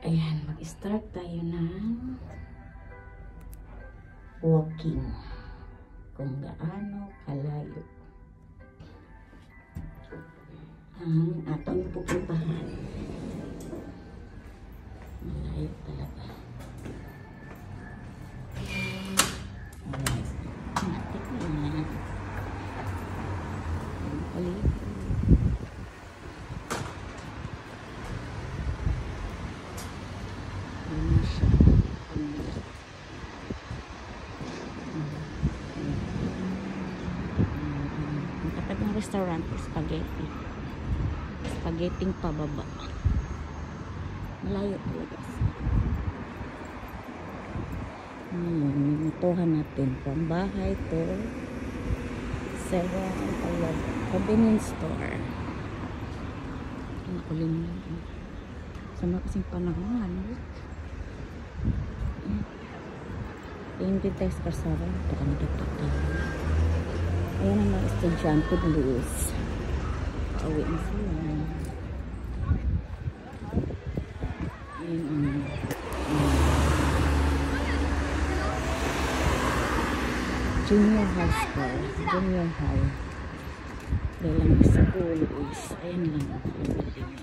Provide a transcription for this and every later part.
Ayan, mag-start tayo ng walking. Kung gaano kalayo ang aking pupuntahan. Malayo talaga. Alright. Matik na yan. Ulit. Restaurant, spaghetti. Spaghetti pababa. Malayo talaga. Ngayon, minutuhan natin from bahay to 7-Eleven convenience store. Ang kulim na. Sama kasing panahon. Yung tayo sa kasara. Baka nadapat tayo. Ayan ang mga estudyante Luis. Pauwi na sila. Ayan ang junior high school. Junior high. Dalang school is ayan lang ang building.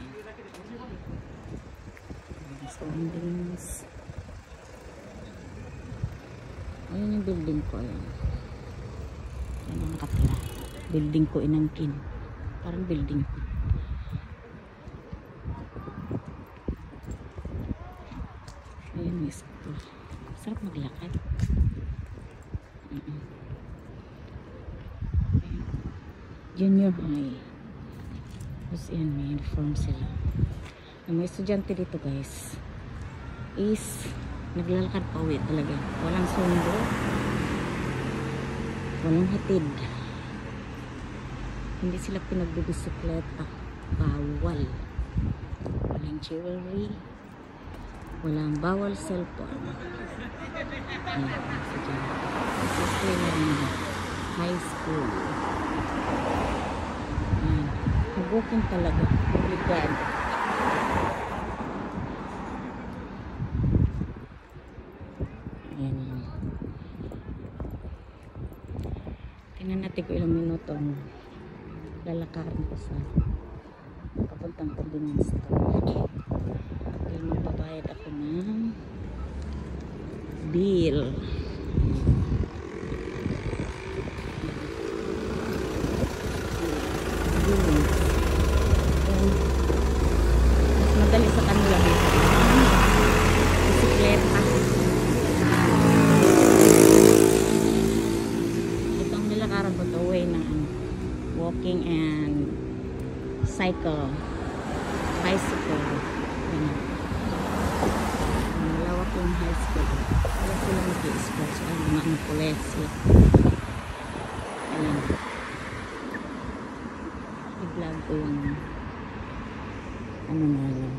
Surroundings. Ayan yung building ko. Ayan. Yan ang nakatira. Building ko inangkin. Parang building ko. Ayan yung school. Sarap maglakad. Junior high. Tapos yan, may uniform sila. Ang mga estudyante dito guys is naglalakad pa uwi talaga. Walang sundo. Walang hatid. Hindi sila pinagbibisikleta. Bawal. Walang jewelry. Walang bawal cellphone. Ayan. This is high school. Ayan. Mag-walking talaga. Obligado. Ayan. Tingnan natin ko ilang minuto ang lalakarin ko sa papuntang convenience store. Dahil magbabayad ako ng bill. Mas madali sa kanila dito. Bisikleta. Itong nilakaran ko to way ng walking and cycle. Bicycle. Malawak yung high school. Wala sila mag-i-sports. Ay, mga pulis. Ayan. I-vlog ko yung ano na yun.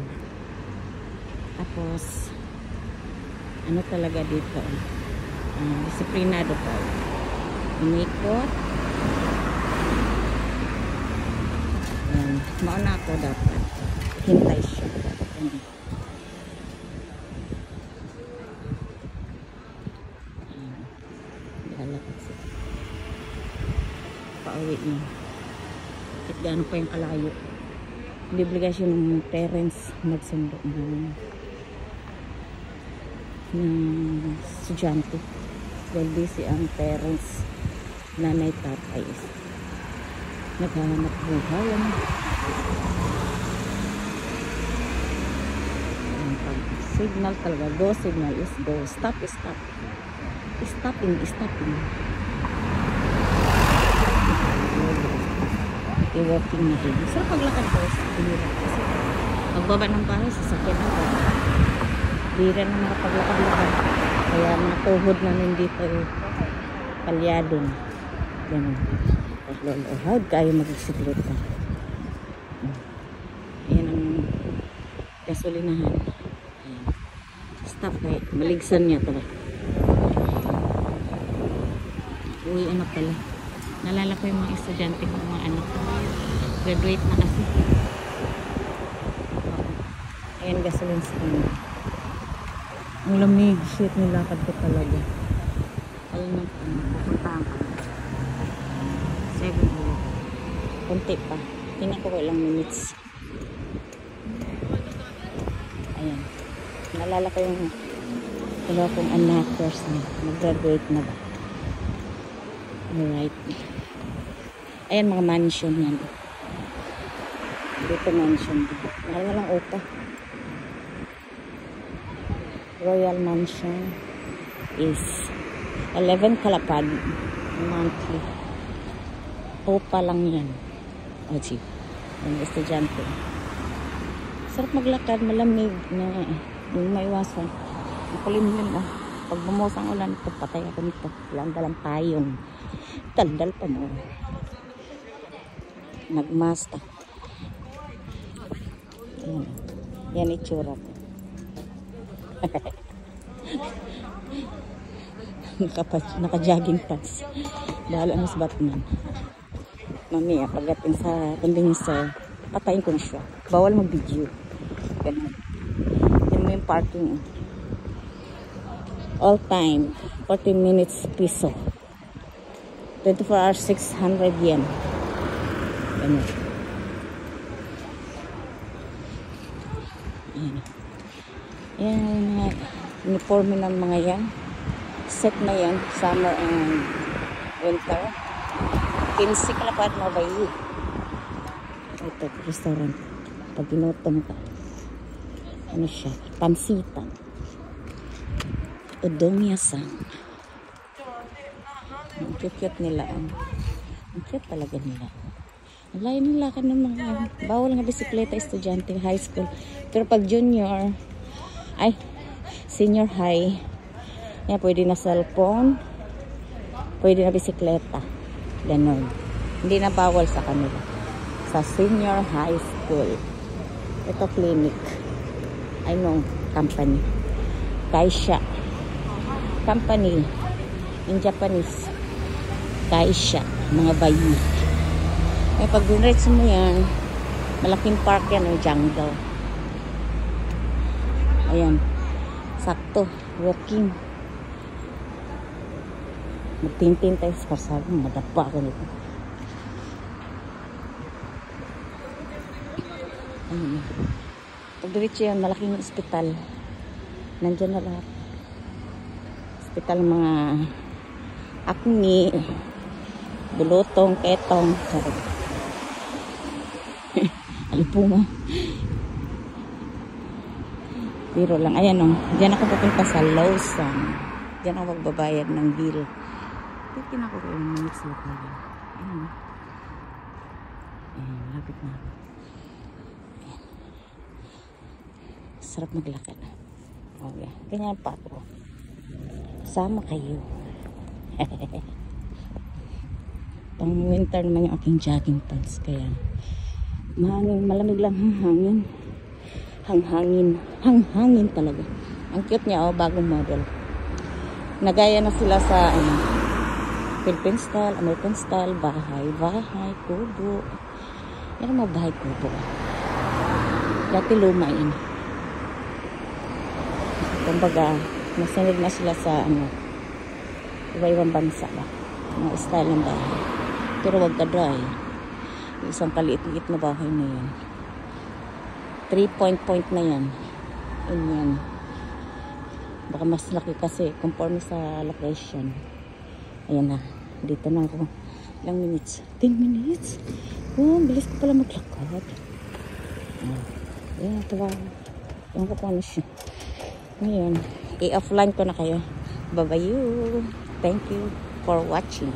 Tapos ano talaga dito disiplinado ko. Umikot. Ayan. Mauna ako dapat. Hintay siya. Ayan. Lalakad siya. Pauwi niya. Kahit gaano pa yung kalayo. Hindi obligasyon ng parents magsundo ng estudyante. Dahil busy ang parents, nanay, tatay. Naghahanap buhay. Pag signal talaga, go signal is go. Stop is stop. Stopping is stopping. I-walking na rin. Sarap paglakad ko. Kasi pagbaba ng bahay, sasakyan ako. Di rin na makapaglakad-lakad. Kaya mga tuhod na rin dito palyado na. Ganun. How'd kayo mag-bisikleta? Ayan ang gasolinahan. Ayan. Stop kayo. Maligsan niya ito. Uy, ano pala. Nalala ko yung mga estudyante ko, mga anak ko. Graduate na kasi. Ayan, gasoline stand. Ang lamig. Shit, nilakad ko talaga. Ayun yung pupuntahan ko. 7-Eleven. Kunti pa. Tingnan ko ilang minutes. Ayan. Naalala ko yung dalawa kong anak person. Nag-graduate na ba? Alright. Ayan, mga mansion yan. Dito mansion. Mahal na lang upa. Royal Mansion is 11 kalapad monthly. Upa lang yan. O, cheap. Ang estudyante. Sarap maglakad, malamig na yung maiwasan. Ang kulimlim oh. Pag bumuhos ang ulan, patay ako nito. Walang dalang payong. Daldal pa mo. Nagmasta. Yan. Yan itsura ko. Naka-jogging pants. Bahala na sa Batman. Mamaya, pagdating sa convenience store, patayin ko na siya. Bawal mag-video. Ganun. Yan mo yung parking. All time, 40 minutes piso. 24 hours, 600 yen. Ganun. Yan. Yan. Uniforme ng mga yan. Set na yan. Summer and winter. 15 kalapad na ba yun? Ito, restaurant. Pag ginutom ka. Ano siya? Pansitan. Udomya-san. Ang cute nila. Ang cute talaga nila. Ang layo nila ka ng mga bawal nga bisikleta estudyante high school. Pero pag junior, ay, senior high, yan, pwede na cellphone, pwede na bisikleta. Ganon. Hindi na bawal sa kanila. Sa senior high school. Ito clinic. I know, company. Kaisha. Company. In Japanese. Kaisha. Mga bayi. Eh, pag dinretso mo yan, malaking park yan, yung jungle. Ayan. Sakto. Walking. Magtintin tayo sa karsada. Madapa ako nito. Ayan. Pag diretso yan, malaking ospital. Nandyan na lahat. Ospital mga acne, bulutong, ketong. Alipunga. Biro lang. Ayan o. Diyan ako pupunta sa Lawson. Diyan ako magbabayad ng bill. Titin ako kayo ng minutes lang tayo. Ayan o. Ayan. Lapit na ako. Ayan. Sarap maglakad. Okay. Ganyan pa ako. Sama kayo. Pang winter naman yung aking jogging pants. Kaya malamig lang hangin. Hanghangin talaga. Ang cute niya, oh, bagong model. Nagaya na sila sa Philippine style, American style, bahay, kubo. Yan ang mga bahay kubo. Dati luma yun. Kumbaga, nasunod na sila sa iba-ibang bansa ba. Mga style ng bahay. Pero wag ka dry. Isang kaliit-liit na bahay na yan. 3 point na yan. Yan. Baka mas laki kasi conforme sa location. Ayan na. Dito na ako. Ilang minutes? 10 minutes? Oh, bilis ko pala maglakad. Ayan, ito ba? Ayan ko paano siya. Ngayon, i-offline ko na kayo. Bye-bye you. Thank you for watching.